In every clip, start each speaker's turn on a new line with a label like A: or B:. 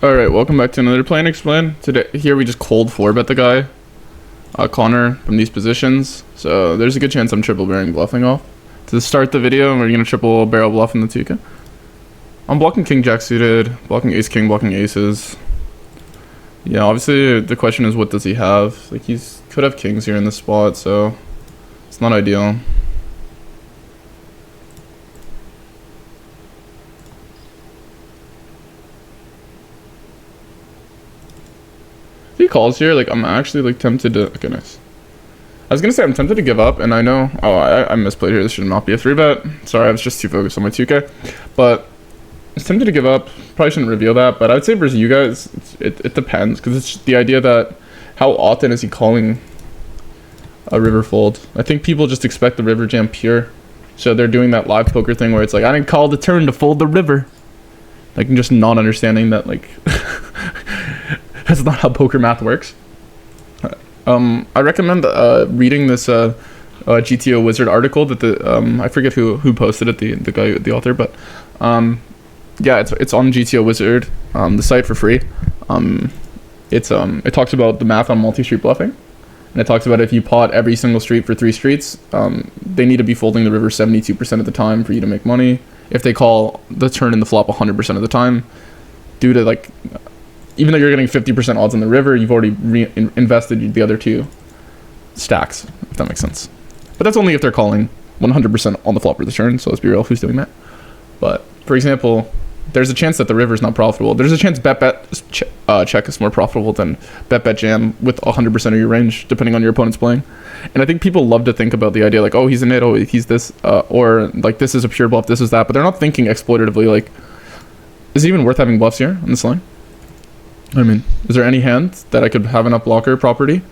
A: Alright, welcome back to another Play and Explain. Today, here we just cold 4-bet the guy, Connor, from these positions. So there's a good chance I'm triple barreling bluffing off. To start the video, we're going to triple barrel bluff in the 2K. I'm blocking King Jack suited, blocking Ace King, blocking aces. Yeah, obviously the question is what does he have? Like he's could have kings here in this spot, so it's not ideal. If he calls here, like I'm actually like tempted to. Okay, nice. I was gonna say I'm tempted to give up, and I know. Oh, I misplayed here. This should not be a 3-bet. Sorry, I was just too focused on my 2K. But I was tempted to give up. Probably shouldn't reveal that, but I would say versus you guys, it depends because it's the idea that how often is he calling a river fold? I think people just expect the river jam pure, so they're doing that live poker thing where it's like I didn't call the turn to fold the river, like just not understanding that like. That's not how poker math works. I recommend reading this GTO Wizard article that the I forget who posted it, the author, but yeah, it's on GTO Wizard, the site for free. It talks about the math on multi-street bluffing, and it talks about if you pot every single street for 3 streets, they need to be folding the river 72% of the time for you to make money. If they call the turn and the flop 100% of the time, due to like. Even though you're getting 50% odds on the river, you've already invested the other 2 stacks, if that makes sense. But that's only if they're calling 100% on the flop or the turn, so let's be real, who's doing that? But, for example, there's a chance that the river's not profitable. There's a chance bet-bet check is more profitable than bet-bet jam with 100% of your range, depending on your opponent's playing. And I think people love to think about the idea like, oh, he's in it, oh, he's this, or like this is a pure bluff, this is that, but they're not thinking exploitatively like, is it even worth having bluffs here on this line? I mean, is there any hand that I could have an up blocker property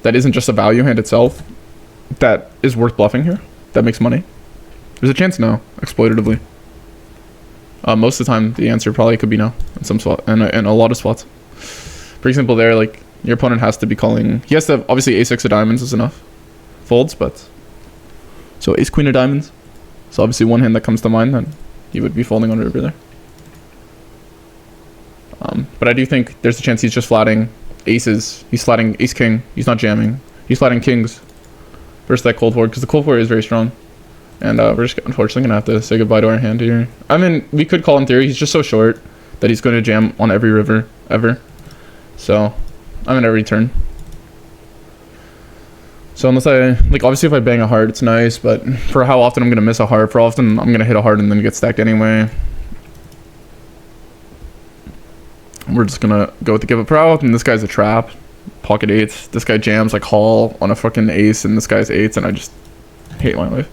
A: that isn't just a value hand itself that is worth bluffing here, that makes money? There's a chance no, exploitatively. Most of the time, the answer probably could be no in some spot, and a lot of spots. For example, there, like, your opponent has to be calling, he has to, obviously ace-6 of diamonds is enough. Folds, but, so ace-queen of diamonds. So obviously one hand that comes to mind, then he would be folding on river there. But I do think there's a chance he's just flatting aces. He's flatting ace-king. He's not jamming. He's flatting kings versus that cold 4, because the cold 4 is very strong. And we're just unfortunately going to have to say goodbye to our hand here. I mean, we could call in theory. He's just so short that he's going to jam on every river ever. So, I'm in every turn. So unless I, like, obviously if I bang a heart, it's nice. But for how often I'm going to miss a heart, for how often I'm going to hit a heart and then get stacked anyway. We're just gonna go with the give up route, and this guy's a trap. Pocket 8s. This guy jams like Hall on a fucking ace, and this guy's 8s, and I just hate my life.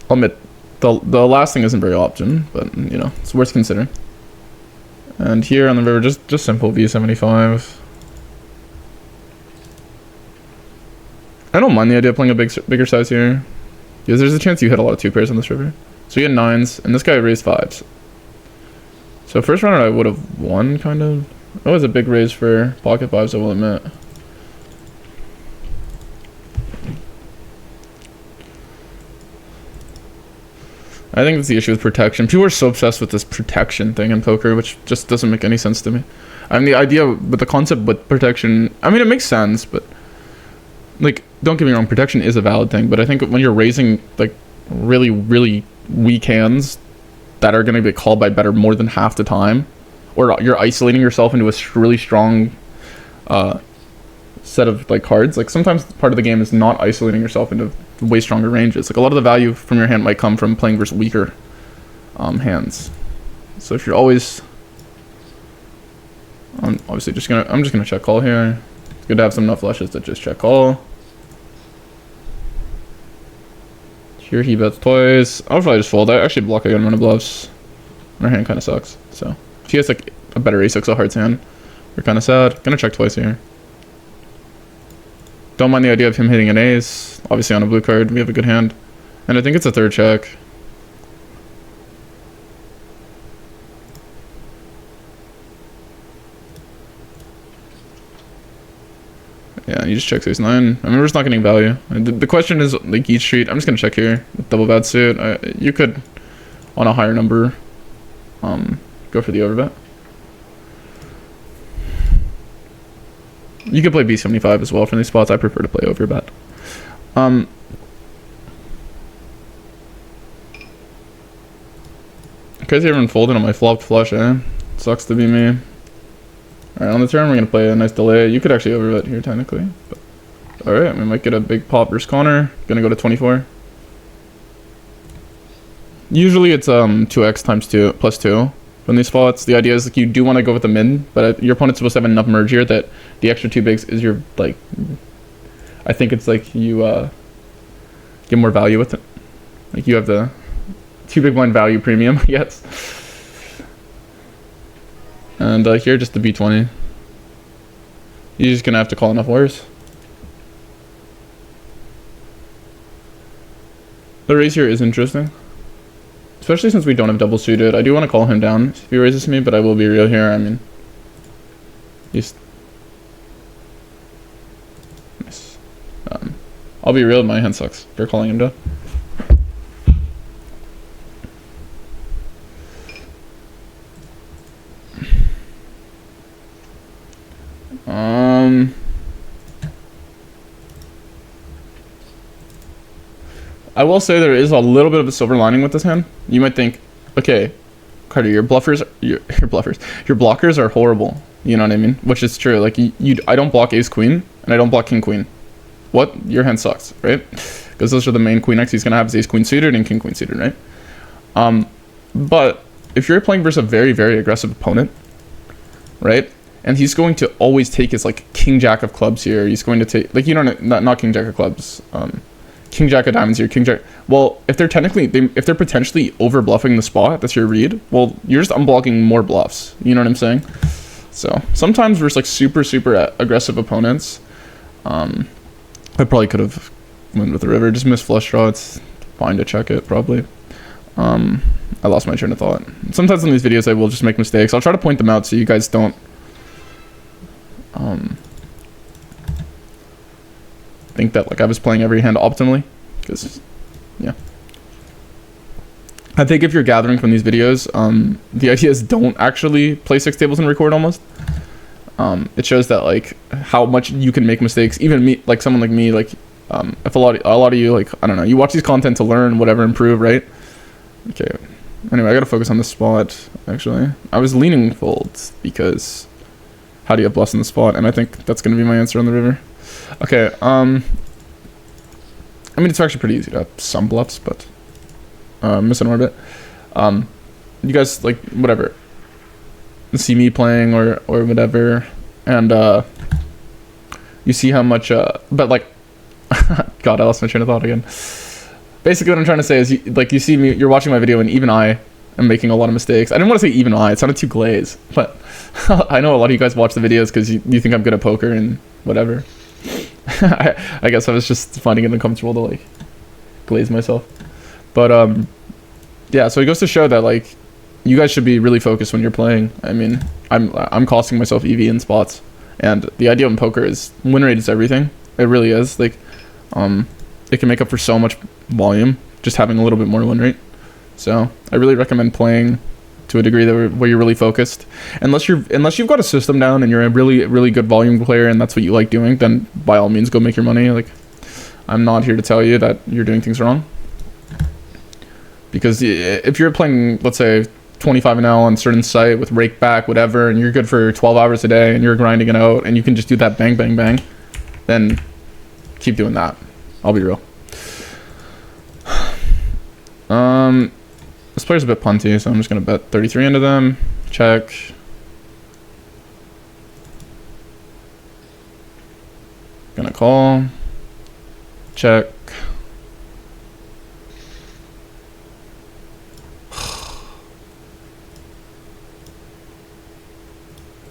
A: I'll admit, the last thing isn't very often, but you know, it's worth considering. And here on the river, just simple V75. I don't mind the idea of playing a bigger size here, because there's a chance you hit a lot of 2 pairs on this river. So you get 9s, and this guy raised 5s. So first round I would have won, kind of. That was a big raise for pocket 5s, I will admit. I think that's the issue with protection. People are so obsessed with this protection thing in poker, which just doesn't make any sense to me. I mean, the idea with the concept with protection, I mean, it makes sense, but like, don't get me wrong, protection is a valid thing, but I think when you're raising like really, really weak hands that are going to get called by better more than half the time, or you're isolating yourself into a really strong set of like cards. Like sometimes part of the game is not isolating yourself into way stronger ranges. Like a lot of the value from your hand might come from playing versus weaker hands. So if you're always, I'm just gonna check call here. It's good to have some nut flushes to just check call. Here he bets twice. I'll probably just fold. I actually block a good amount of bluffs. Our hand kind of sucks. So if he has like a better ace-6 of hearts hand, we're kind of sad. Gonna check twice here. Don't mind the idea of him hitting an ace. Obviously on a blue card, we have a good hand. And I think it's a 3rd check. Yeah, you just check ace 9. I mean, we're just not getting value. The question is, like, each street. I'm just going to check here with double bad suit. You could, on a higher number, go for the overbet. You could play B75 as well from these spots. I prefer to play overbet. Crazy everyone folded on my flopped flush, eh? Sucks to be me. Alright, on the turn we're gonna play a nice delay. You could actually overbet here technically. Alright, we might get a big pop versus Connor. Gonna go to 24. Usually it's 2x times 2 plus 2 from these spots. The idea is like you do want to go with the min, but your opponent's supposed to have enough merge here that the extra 2 bigs is your, like, I think it's like you get more value with it. Like you have the 2 big blind value premium, yes. And here just the B20. You're just gonna have to call enough wires. The raise here is interesting, especially since we don't have double suited. I do want to call him down if he raises me, but I will be real here. I mean, he's nice. I'll be real. My hand sucks for calling him down. I will say there is a little bit of a silver lining with this hand. You might think, okay, Carter, your blockers are horrible. You know what I mean? Which is true. Like I don't block ace queen and I don't block king queen. What? Your hand sucks, right? Because those are the main queen X he's gonna have is ace queen suited and king queen suited, right? But if you're playing versus a very, very aggressive opponent, right? And he's going to always take his like king jack of clubs here. He's going to take, like, you don't, not king jack of clubs. King jack of diamonds here, king jack. Well, if they're potentially over bluffing the spot, that's your read. Well, you're just unblocking more bluffs. You know what I'm saying? So sometimes versus like super, super aggressive opponents, I probably could have went with the river. Just missed flush draw. It's fine to check it probably. I lost my train of thought. Sometimes in these videos I will just make mistakes. I'll try to point them out so you guys don't think that like I was playing every hand optimally, because yeah, I think if you're gathering from these videos, the idea is don't actually play 6 tables and record almost. It shows that like how much you can make mistakes. Even me, like someone like me, like if a lot of you, like, I don't know, you watch these content to learn, whatever, improve, right? Okay, anyway, I gotta focus on this spot. Actually, I was leaning folds because how do you have bluffs in the spot, and I think that's gonna be my answer on the river. Okay, I mean, it's actually pretty easy to have some bluffs, but missing orbit. You guys, like, whatever, see me playing or whatever, and you see how much, but like, God, I lost my train of thought again. Basically, what I'm trying to say is, you see me, you're watching my video, and even I am making a lot of mistakes. I didn't want to say even I, it sounded too glaze, but I know a lot of you guys watch the videos because you think I'm good at poker and whatever. I guess I was just finding it uncomfortable to like glaze myself, but yeah, so it goes to show that like you guys should be really focused when you're playing. I mean, I'm costing myself EV in spots, and the idea in poker is win rate is everything. It really is. Like it can make up for so much volume just having a little bit more win rate. So I really recommend playing to a degree where you're really focused. Unless you've got a system down and you're a really, really good volume player and that's what you like doing, then by all means go make your money. Like, I'm not here to tell you that you're doing things wrong, because if you're playing, let's say, 25 an L on a certain site with rake back, whatever, and you're good for 12 hours a day and you're grinding it out and you can just do that bang, bang, bang, then keep doing that. I'll be real. This player's a bit punty, so I'm just gonna bet 33 into them. Check. Gonna call. Check.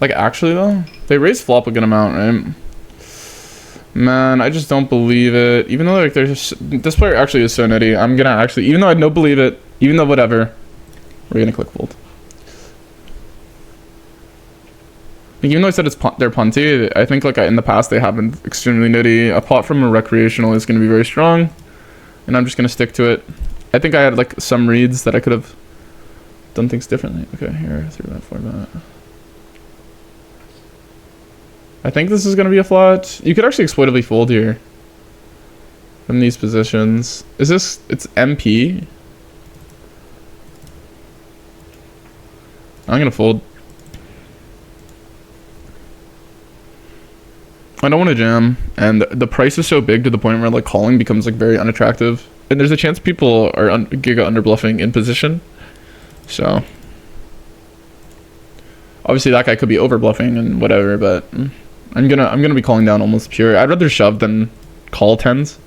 A: Like, actually though, they raised flop a good amount, right? Man, I just don't believe it. Even though like this player actually is so nutty, I'm gonna actually, even though I don't believe it, even though whatever, we're gonna click fold. Like, even though I said they're punty, I think like in the past they have been extremely nutty. A pot from a recreational is gonna be very strong, and I'm just gonna stick to it. I think I had like some reads that I could have done things differently. Okay, here, 3-bet, 4-bet. I think this is going to be a flat. You could actually exploitively fold here from these positions. Is this... It's MP? I'm going to fold. I don't want to jam, and the price is so big to the point where like calling becomes like very unattractive, and there's a chance people are giga under bluffing in position. So obviously that guy could be over bluffing and whatever, but I'm gonna be calling down almost pure. I'd rather shove than call tens,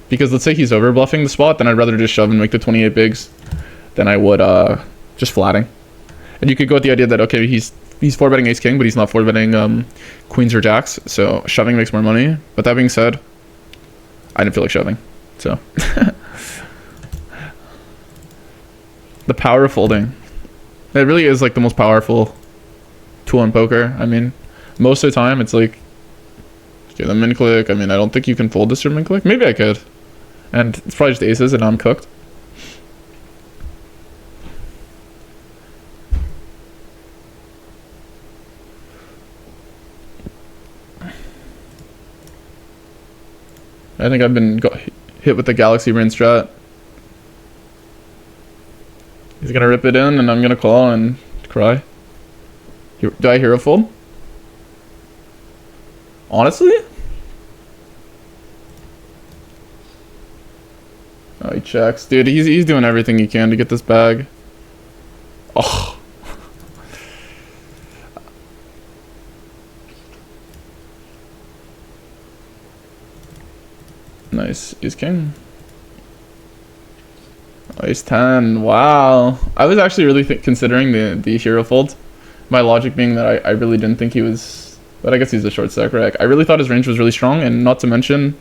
A: because let's say he's over bluffing the spot, then I'd rather just shove and make the 28 bigs than I would just flatting. And you could go with the idea that okay, he's 4-betting ace king, but he's not 4-betting queens or jacks, so shoving makes more money. But that being said, I didn't feel like shoving, so. The power of folding. It really is like the most powerful tool in poker. I mean, most of the time it's like, okay, the min click. I mean, I don't think you can fold this or min click. Maybe I could. And it's probably just aces and I'm cooked. I think I've been hit with the Galaxy Brain strat. He's gonna rip it in, and I'm gonna call and cry. Do I hero fold? Honestly? Oh, he checks. Dude, he's doing everything he can to get this bag. Oh. Nice. Ace king. Oh, ace 10. Wow. I was actually really considering the hero fold. My logic being that I really didn't think he was... But I guess he's a short stack rack. I really thought his range was really strong, and not to mention...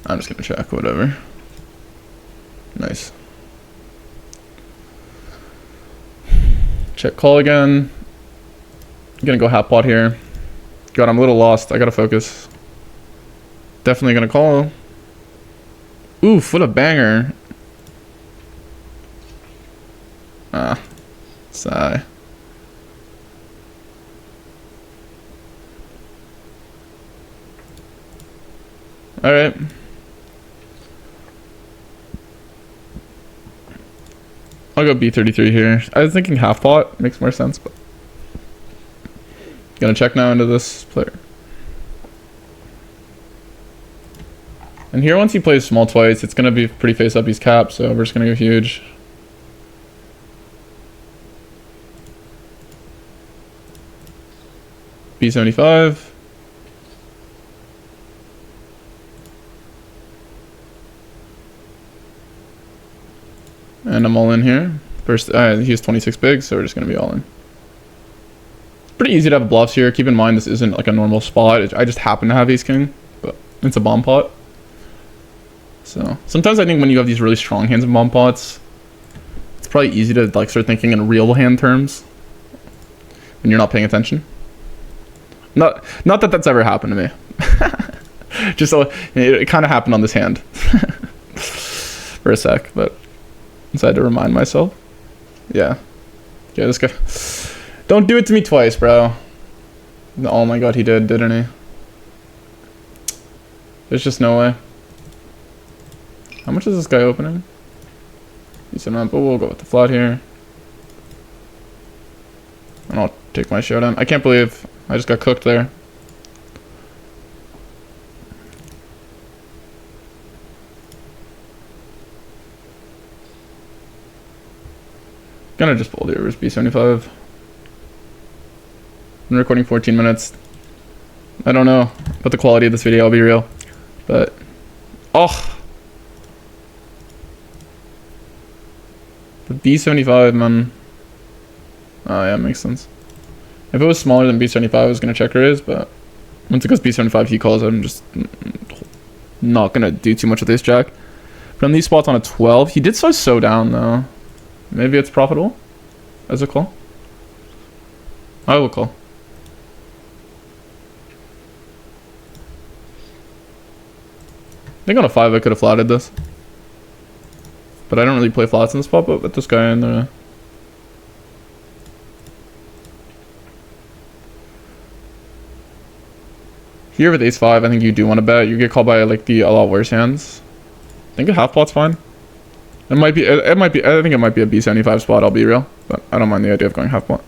A: I'm just gonna check, whatever. Nice. Check call again. I'm gonna go half pot here. God, I'm a little lost. I gotta focus. Definitely gonna call. Oof, what a banger. Ah, sigh. Alright. I'll go B33 here. I was thinking half pot makes more sense, but gonna check now into this player. And here, once he plays small twice, it's gonna be pretty face up. He's capped, so we're just gonna go huge. B75. And I'm all in here. First, he has 26 bigs, so we're just gonna be all in. Pretty easy to have bluffs here. Keep in mind this isn't like a normal spot. I just happen to have ace king, but it's a bomb pot. So sometimes I think when you have these really strong hands in bomb pots, it's probably easy to like start thinking in real hand terms when you're not paying attention. Not that that's ever happened to me. Just so it kind of happened on this hand for a sec, but I had to remind myself. Yeah. Okay, this guy. Don't do it to me twice, bro. Oh my god, he did, didn't he? There's just no way. How much is this guy opening? Decent amount, but we'll go with the flat here. And I'll take my showdown. I can't believe I just got cooked there. Gonna just fold here. Where's B75? I'm recording 14 minutes. I don't know about the quality of this video, I'll be real. But, oh. The B75, man. Oh yeah, makes sense. If it was smaller than B75, I was gonna check raise, but once it goes B75, he calls. I'm just not gonna do too much with ace jack. From these spots on a 12, he did so down though. Maybe it's profitable as a call. I will call. think on a 5 I could have flatted this. But I don't really play flats in the spot, but with this guy in there. Here with ace-5, I think you do want to bet. You get called by like a lot worse hands. I think a half pot's fine. It might be, I think it might be a B75 spot, I'll be real. But I don't mind the idea of going half pot.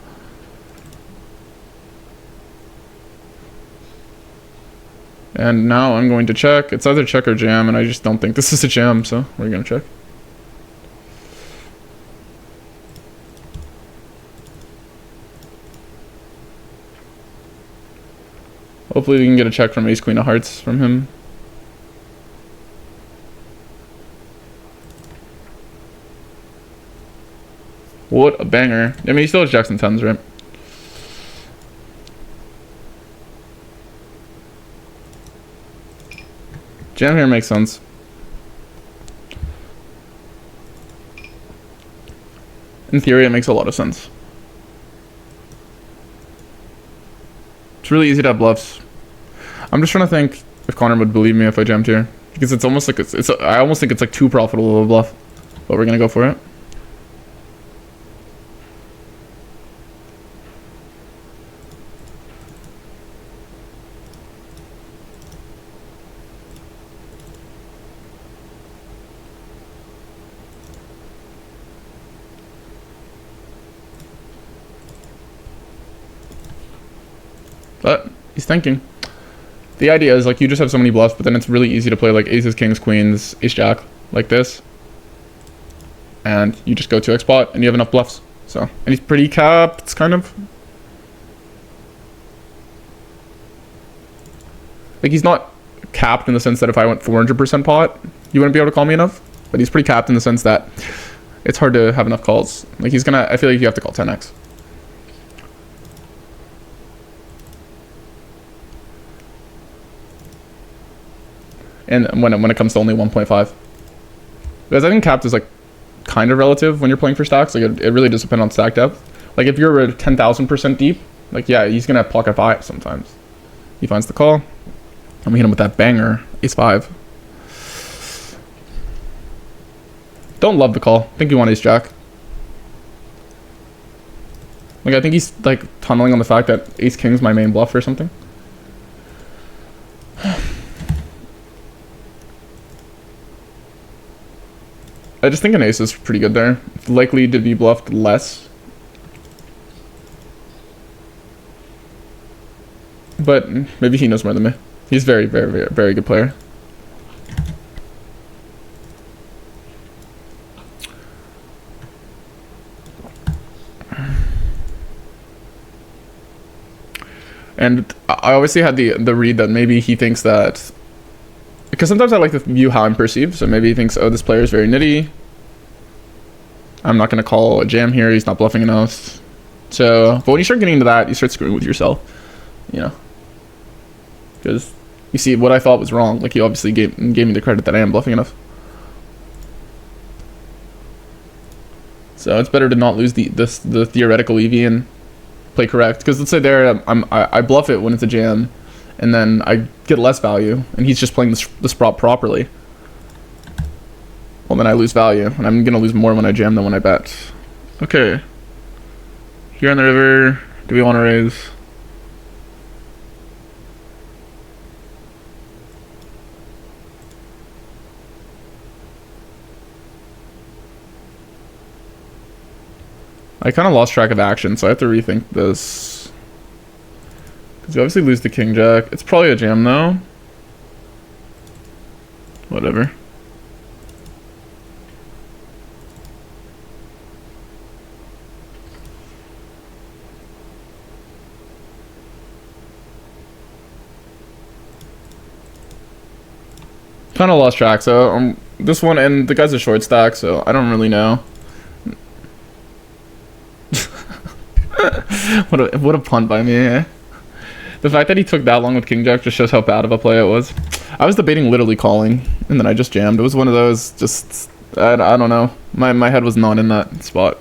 A: And now I'm going to check. It's either check or jam, and I just don't think this is a jam, so we're going to check. Hopefully we can get a check from ace queen of hearts from him. What a banger. I mean, he still has jacks and tens, right? Jam here makes sense. In theory, it makes a lot of sense. It's really easy to have bluffs. I'm just trying to think if Connor would believe me if I jammed here. Because it's almost like I almost think it's like too profitable of a bluff. But we're gonna go for it. But he's thinking. The idea is like you just have so many bluffs, but then it's really easy to play like aces, kings, queens, ace jack like this. And you just go to X pot and you have enough bluffs. So, and he's pretty capped, kind of. Like he's not capped in the sense that if I went 400% pot, you wouldn't be able to call me enough. But he's pretty capped in the sense that it's hard to have enough calls. Like he's gonna, I feel like you have to call 10x. And when it comes to only 1.5. Because I think capped is like kind of relative when you're playing for stacks. Like it really does depend on stack depth. Like if you're 10,000% deep, like yeah, he's gonna have pocket 5 sometimes. He finds the call. And we hit him with that banger, ace 5. Don't love the call. I think you want ace jack. Like I think he's like tunneling on the fact that ace king's my main bluff or something. I just think an ace is pretty good there. Likely to be bluffed less. But maybe he knows more than me. He's very, very, very, very good player. And I obviously had the read that maybe he thinks that, because sometimes I like to view how I'm perceived. So maybe he thinks, oh, this player is very nitty. I'm not going to call a jam here. He's not bluffing enough. So, but when you start getting into that, you start screwing with yourself, you know, because you see what I thought was wrong. Like he obviously gave me the credit that I am bluffing enough. So it's better to not lose the theoretical EV and play correct. Because let's say there I bluff it when it's a jam, and then I get less value, and he's just playing this prop properly. Well, then I lose value, and I'm gonna lose more when I jam than when I bet. Okay. Here on the river, do we want to raise? I kind of lost track of action, so I have to rethink this. Because you obviously lose the king jack. It's probably a jam though. Whatever. Kind of lost track, so this one, and the guy's a short stack, so I don't really know. What a punt by me, eh? The fact that he took that long with king jack just shows how bad of a play it was. I was debating literally calling, and then I just jammed. It was one of those, just, I don't know. My head was not in that spot.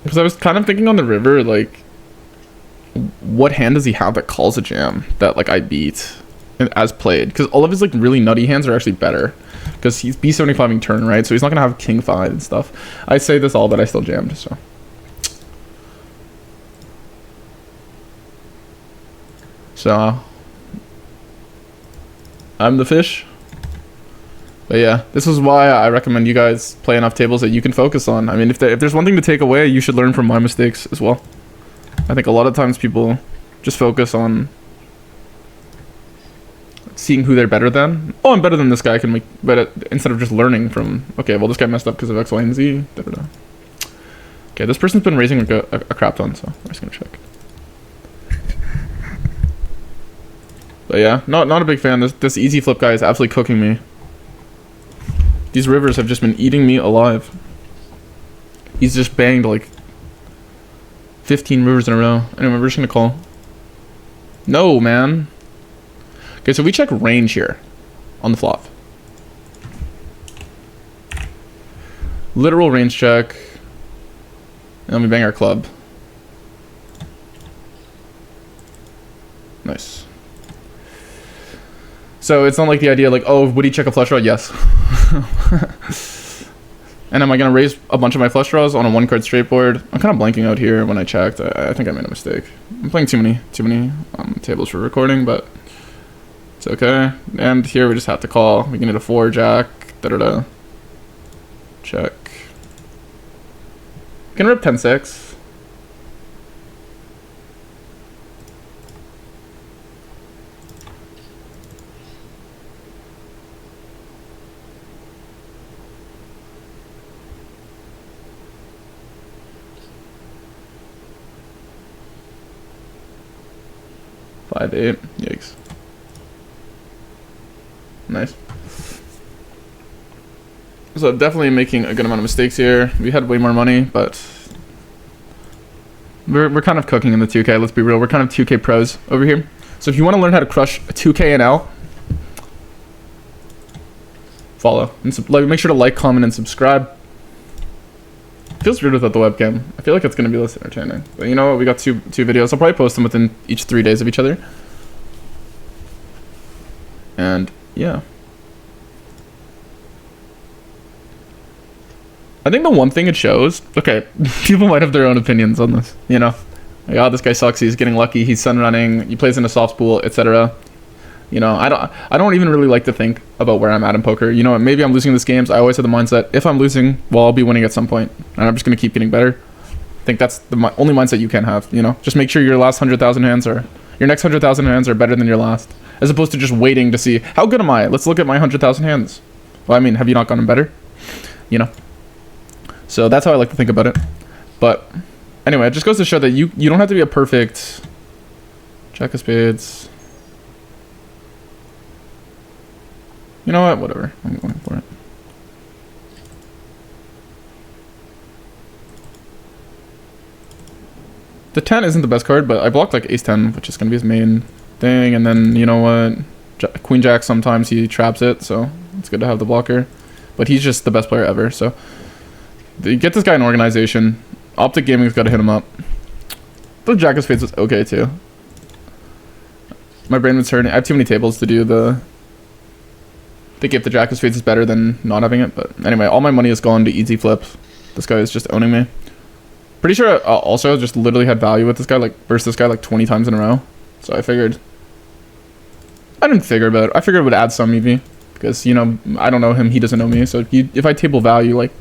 A: Because I was kind of thinking on the river, like, what hand does he have that calls a jam that like I beat as played? Because all of his like really nutty hands are actually better. Because he's B75ing turn, right? So he's not gonna have king 5 and stuff. I say this all, but I still jammed, so. So I'm the fish. But yeah, this is why I recommend you guys play enough tables that you can focus on. I mean, if there's one thing to take away, you should learn from my mistakes as well. I think a lot of times people just focus on seeing who they're better than. Oh, I'm better than this guy. I can make, but instead of just learning from, okay, well, this guy messed up because of X, Y, and Z. Da, da, da. Okay, this person's been raising a crap ton, so I'm just gonna check. But yeah, not a big fan. This easy flip guy is absolutely cooking me. These rivers have just been eating me alive. He's just banged like 15 rivers in a row. Anyway, we're just gonna call. No, man. Okay, so we check range here on the flop. Literal range check. And then we bang our club. Nice. So it's not like the idea like, oh, would he check a flush draw? Yes. And am I going to raise a bunch of my flush draws on a 1-card straight board? I'm kind of blanking out here when I checked. I think I made a mistake. I'm playing too many tables for recording, but it's okay. And here we just have to call. We can hit a 4 jack. Da-da-da. Check. Can rip 10-6. Five, 8. Yikes. Nice. So definitely making a good amount of mistakes here. We had way more money, but we're kind of cooking in the 2K. Let's be real. We're kind of 2K pros over here. So if you want to learn how to crush a 2K and L, follow and make sure to like, comment, and subscribe. Feels weird without the webcam. I feel like it's gonna be less entertaining. But you know what? We got two videos. I'll probably post them within each 3 days of each other. And yeah. I think the one thing it shows, okay, people might have their own opinions on this, you know. Like, oh, this guy sucks, he's getting lucky, he's sun running, he plays in a soft spool, etc. You know, I don't even really like to think about where I'm at in poker. You know, maybe I'm losing these games. I always have the mindset, if I'm losing, well, I'll be winning at some point, and I'm just going to keep getting better. I think that's the only mindset you can have, you know? Just make sure your last 100,000 hands or your next 100,000 hands are better than your last, as opposed to just waiting to see, how good am I? Let's look at my 100,000 hands. Well, I mean, have you not gotten better? You know? So that's how I like to think about it. But anyway, it just goes to show that you don't have to be a perfect jack of spades. You know what? Whatever. I'm going for it. The 10 isn't the best card, but I blocked like ace 10, which is going to be his main thing. And then, you know what? Queen jack, sometimes he traps it, so it's good to have the blocker. But he's just the best player ever, so you get this guy in organization. Optic Gaming's got to hit him up. The jack of spades was okay too. My brain was hurting. I have too many tables to do the think if the jack of spades is better than not having it. But anyway, all my money has gone to easy flip. This guy is just owning me. Pretty sure I also just literally had value with this guy, like versus this guy like 20 times in a row. So I didn't figure about it. I figured it would add some EV because, you know, I don't know him, he doesn't know me. So if I table value like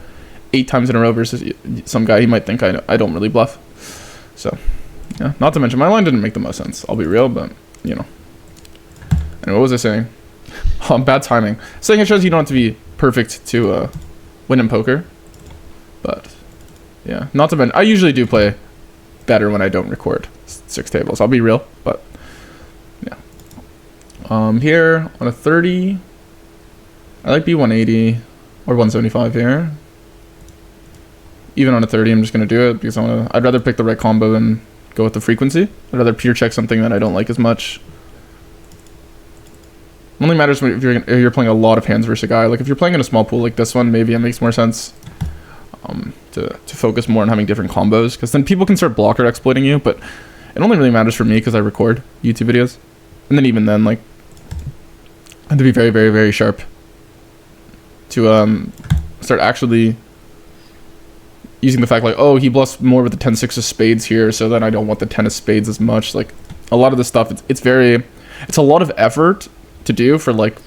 A: 8 times in a row versus some guy, he might think I don't really bluff. So yeah, not to mention my line didn't make the most sense, I'll be real, but you know. Anyway, what was I saying? Oh, bad timing. Saying it shows you don't have to be perfect to win in poker. But yeah, not to mention I usually do play better when I don't record 6 tables, I'll be real. But yeah, here on a 30 I like B180 or 175 here. Even on a 30, I'm just going to do it because I'd rather pick the right combo than go with the frequency. I'd rather pure check something that I don't like as much. It only matters if you're playing a lot of hands versus a guy. Like if you're playing in a small pool like this one, maybe it makes more sense to focus more on having different combos, because then people can start blocker exploiting you. But It only really matters for me because I record YouTube videos. And then even then, like, I have to be very, very, very sharp to start actually using the fact like, oh, he bluffs more with the 10-6 of spades here, so then I don't want the 10 of spades as much. Like, a lot of this stuff, it's a lot of effort to do for like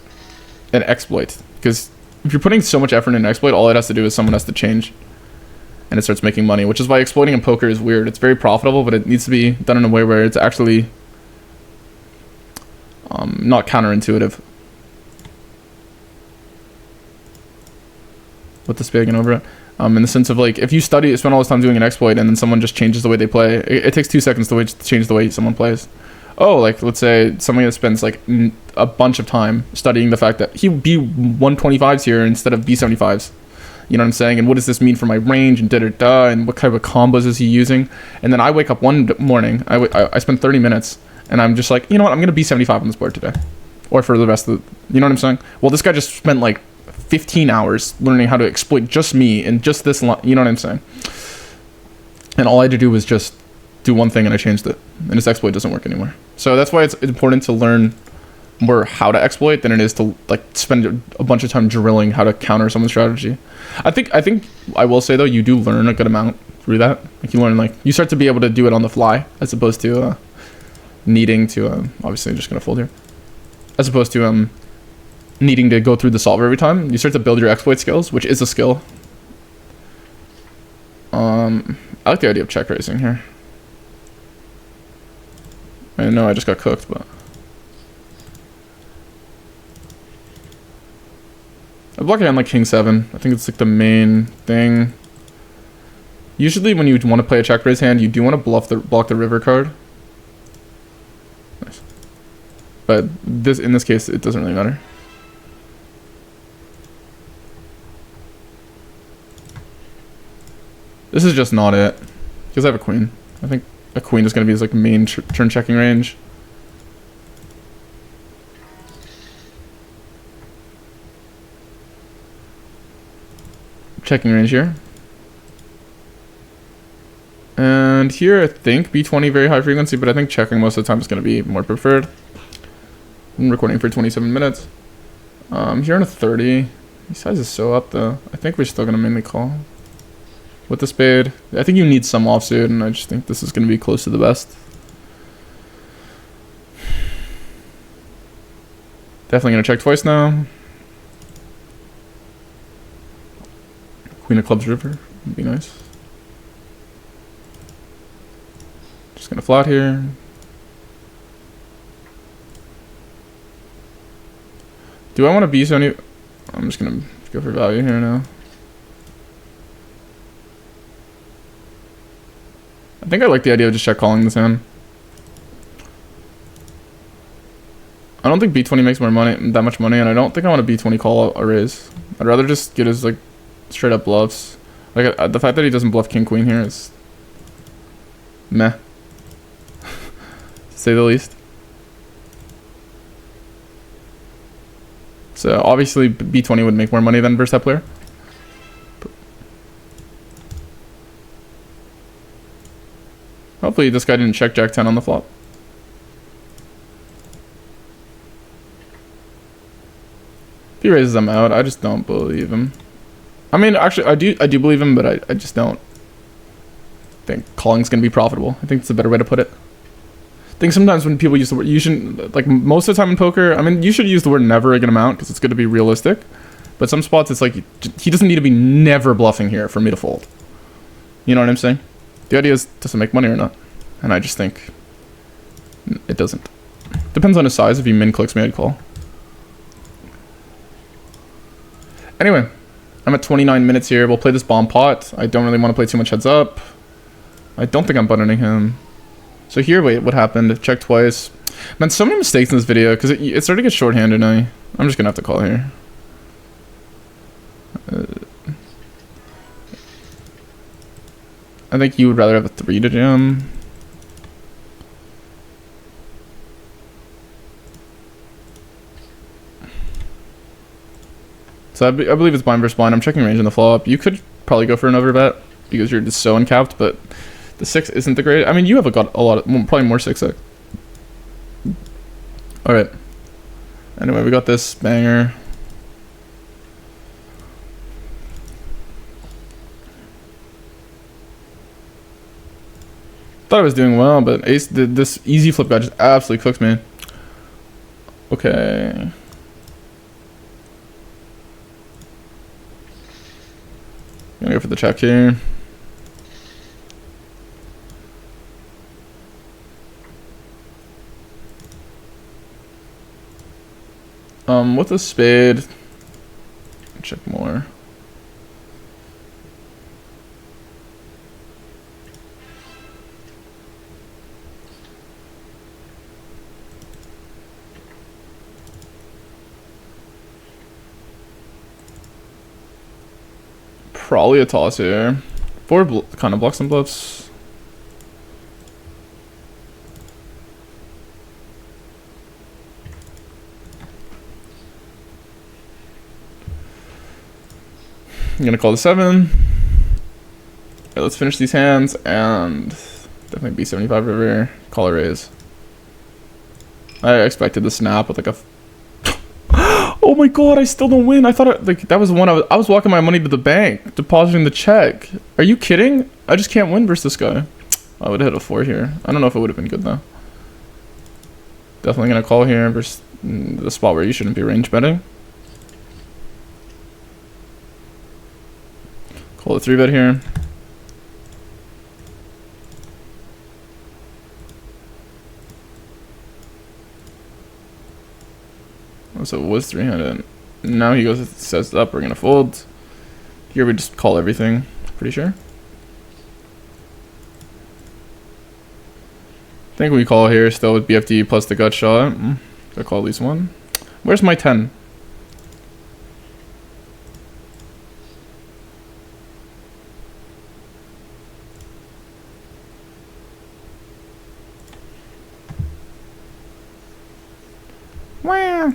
A: an exploit, because if you're putting so much effort in an exploit, all it has to do is someone has to change and it starts making money, which is why exploiting in poker is weird. It's very profitable, but it needs to be done in a way where it's actually not counterintuitive. With the spade again over it. In the sense of like, if you spend all this time doing an exploit and then someone just changes the way they play, it takes 2 seconds to change the way someone plays. Oh, like let's say somebody that spends like a bunch of time studying the fact that he B125s here instead of B75s. You know what I'm saying? And what does this mean for my range and da-da-da, and what kind of combos is he using? And then I wake up one morning, I spend 30 minutes, and I'm just like, you know what, I'm going to B75 on this board today. Or for the rest of the, you know what I'm saying? Well, this guy just spent like 15 hours learning how to exploit just me and just this line, you know what I'm saying? And all I had to do was just do one thing and I changed it. And this exploit doesn't work anymore. So that's why it's important to learn more how to exploit than it is to like spend a bunch of time drilling how to counter someone's strategy. I think I will say though, you do learn a good amount through that. Like you learn, like you start to be able to do it on the fly as opposed to needing to obviously I'm just gonna fold here, as opposed to needing to go through the solver every time. You start to build your exploit skills, which is a skill. I like the idea of check raising here. I know I just got cooked, but I block it on like king 7. I think it's like the main thing. Usually when you want to play a check raise hand, you do want to block the river card. Nice. But in this case, it doesn't really matter. This is just not it, because I have a queen. I think a queen is going to be his like main turn checking range. Checking range here. And here I think B20 very high frequency, but I think checking most of the time is going to be more preferred. I'm recording for 27 minutes. Here in a 30. His size is so up though. I think we're still going to mainly call. With the spade, I think you need some offsuit, and I just think this is going to be close to the best. Definitely going to check twice now. Queen of clubs river would be nice. Just going to flat here. Do I want to be so any? I'm just going to go for value here now. I think I like the idea of just check calling this hand. I don't think B20 makes that much money, and I don't think I want to B20 call a raise. I'd rather just get his like straight up bluffs. Like the fact that he doesn't bluff king queen here is meh, to say the least. So obviously B20 would make more money than versus that player. Hopefully this guy didn't check Jack 10 on the flop. If he raises them out, I just don't believe him. I mean, actually, I do believe him, but I just don't think calling's gonna be profitable. I think it's a better way to put it. I think sometimes when people use the word, you shouldn't, like most of the time in poker, I mean, you should use the word never a good amount because it's good to be realistic. But some spots, it's like, he doesn't need to be never bluffing here for me to fold. You know what I'm saying? The idea is, does it make money or not? And I just think it doesn't. Depends on his size. If he min clicks me, I'd call. Anyway, I'm at 29 minutes here. We'll play this bomb pot. I don't really want to play too much heads up. I don't think I'm buttoning him. So here, wait, what happened? Check twice. Man, so many mistakes in this video because it started to get shorthanded now. I'm just going to have to call here. I think you would rather have a 3 to jam. So I believe it's blind versus blind. I'm checking range on the flop. You could probably go for an overbet because you're just so uncapped, but The 6 isn't the great. I mean, you have got a lot of, probably more 6x. All right. Anyway, we got this banger. Thought I was doing well, but ace, this easy flip guy just absolutely cooks me. Okay. Gonna go for the check here. With a spade, check more. Probably a toss here. Four kind of blocks and bluffs. I'm gonna call the 7. Okay, let's finish these hands and definitely B75 river. Call a raise. I expected the snap with like a. Oh my god! I still don't win. I thought like that was one. I was walking my money to the bank, depositing the check. Are you kidding? I just can't win versus this guy. I would have hit a 4 here. I don't know if it would have been good though. Definitely gonna call here versus the spot where you shouldn't be range betting. Call the 3-bet here. So it was 300. Now he goes, sets it up, we're gonna fold. Here we just call everything, pretty sure. I think we call here still with BFD plus the gut shot. I call at least one. Where's my 10? Wow.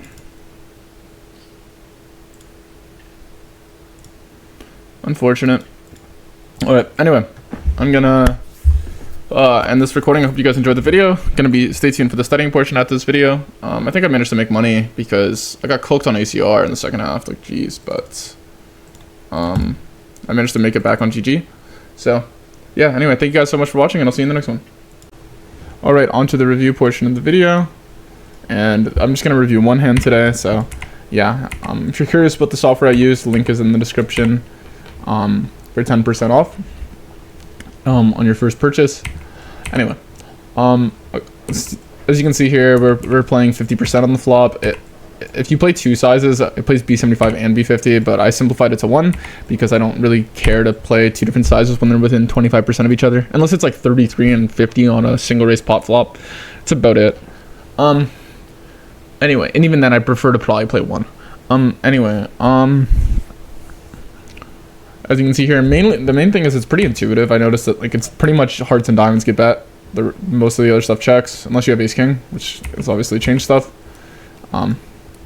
A: Unfortunate. Alright, anyway, I'm gonna end this recording. I hope you guys enjoyed the video. Stay tuned for the studying portion after this video. I think I managed to make money because I got cooked on ACR in the second half, like geez, but I managed to make it back on GG. So yeah, anyway, thank you guys so much for watching and I'll see you in the next one. Alright, on to the review portion of the video. And I'm just gonna review one hand today, so yeah, if you're curious about the software I use, the link is in the description for 10% off on your first purchase. Anyway, as you can see here, we're playing 50% on the flop. If you play two sizes, it plays B75 and B50, but I simplified it to one because I don't really care to play two different sizes when they're within 25% of each other, unless it's like 33 and 50 on a single raise pot flop. That's about it. Anyway, and even then I prefer to probably play one. Anyway, as you can see here, the main thing is it's pretty intuitive. I noticed that like it's pretty much hearts and diamonds get bet. Most of the other stuff checks, unless you have ace king, which has obviously changed stuff.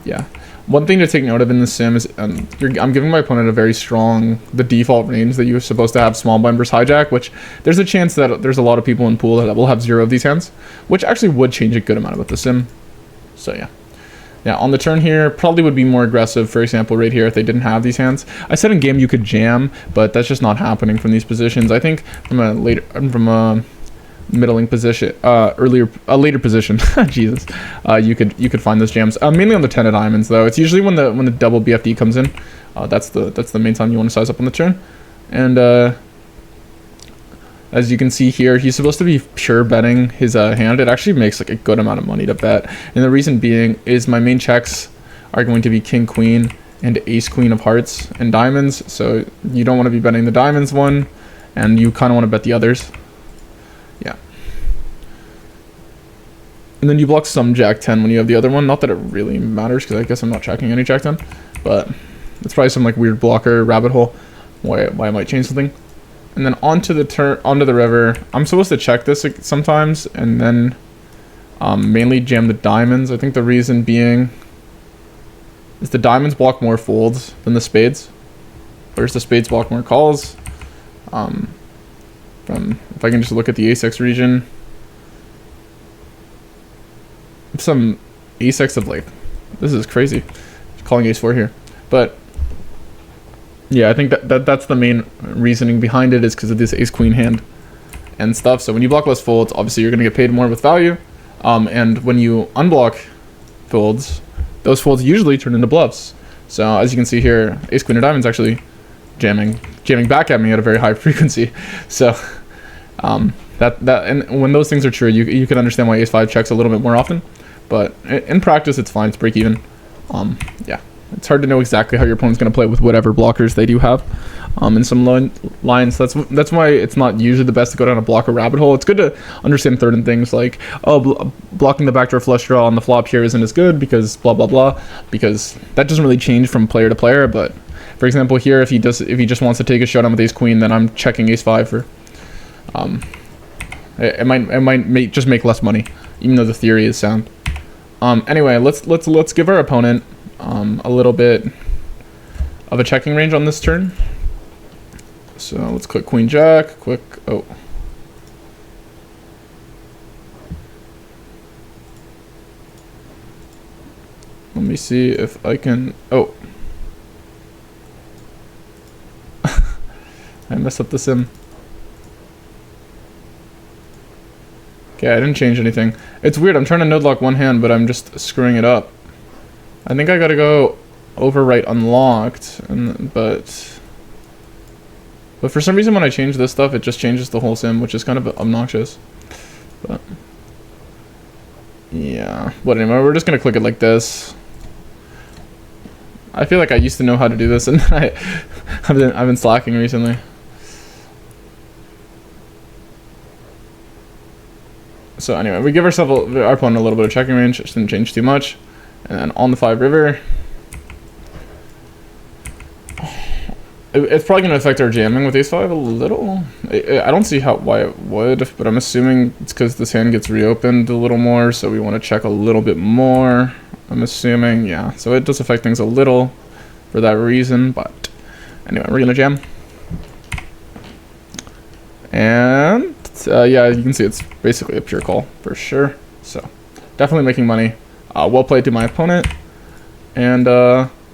A: Yeah. One thing to take note of in the sim is I'm giving my opponent a very strong, the default range that you're supposed to have small blind versus hijack, which there's a chance that there's a lot of people in pool that will have 0 of these hands, which actually would change a good amount about the sim. So yeah. Yeah, on the turn here, probably would be more aggressive, for example, right here if they didn't have these hands. I said in game you could jam, but that's just not happening from these positions. I think from a middling position, a later position, Jesus, you could find those jams. Mainly on the 10 of diamonds though. It's usually when the double BFD comes in. That's the main time you want to size up on the turn. And as you can see here, he's supposed to be pure betting his hand. It actually makes like a good amount of money to bet. And the reason being is my main checks are going to be king, queen, and ace, queen of hearts and diamonds. So you don't want to be betting the diamonds one, and you kind of want to bet the others. Yeah. And then you block some jack 10 when you have the other one. Not that it really matters, because I guess I'm not checking any jack 10. But it's probably some like weird blocker rabbit hole why I might change something. And then onto the river, I'm supposed to check this sometimes, and then mainly jam the diamonds. I think the reason being is the diamonds block more folds than the spades, whereas the spades block more calls. If from, if I can just look at the ace-x region, some ace-x of like, this is crazy, calling ace-4 here, but yeah, I think that's the main reasoning behind it, is because of this ace-queen hand and stuff. So when you block less folds, obviously you're going to get paid more with value, and when you unblock folds, those folds usually turn into bluffs. So as you can see here, ace-queen of diamonds actually jamming back at me at a very high frequency. So and when those things are true, you can understand why ace-5 checks a little bit more often, but in practice it's fine, it's break even. Yeah, it's hard to know exactly how your opponent's going to play with whatever blockers they do have in some lines. That's why it's not usually the best to go down a blocker rabbit hole. It's good to understand certain things like, oh, blocking the backdoor flush draw on the flop here isn't as good because blah blah blah, because that doesn't really change from player to player. But for example here, if he just wants to take a showdown with ace queen, then I'm checking ace-5 for it might just make less money, even though the theory is sound. Anyway, let's give our opponent a little bit of a checking range on this turn. So let's click queen jack, oh. Let me see if I can, oh. I messed up the sim. Okay, I didn't change anything. It's weird, I'm trying to node lock one hand, but I'm just screwing it up. I think I gotta go overwrite unlocked, but for some reason when I change this stuff, it just changes the whole sim, which is kind of obnoxious. But yeah, but anyway, we're just gonna click it like this. I feel like I used to know how to do this, and I've been slacking recently. So anyway, we give our opponent a little bit of checking range. It didn't change too much. And then on the 5 river, it's probably going to affect our jamming with ace-5 a little. I don't see why it would, but I'm assuming it's because this hand gets reopened a little more, so we want to check a little bit more. I'm assuming, yeah. So it does affect things a little for that reason, but anyway, we're going to jam. And yeah, you can see it's basically a pure call for sure. So definitely making money. Well played to my opponent. And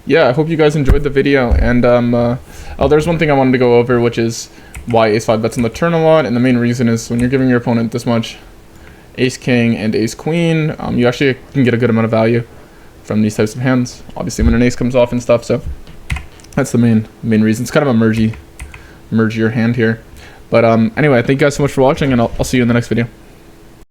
A: yeah, I hope you guys enjoyed the video. And oh, there's one thing I wanted to go over, which is why ace-5 bets on the turn a lot. And the main reason is when you're giving your opponent this much ace-king and ace-queen, you actually can get a good amount of value from these types of hands. Obviously when an ace comes off and stuff. So that's the main reason. It's kind of a mergier hand here. But anyway, thank you guys so much for watching, and I'll see you in the next video.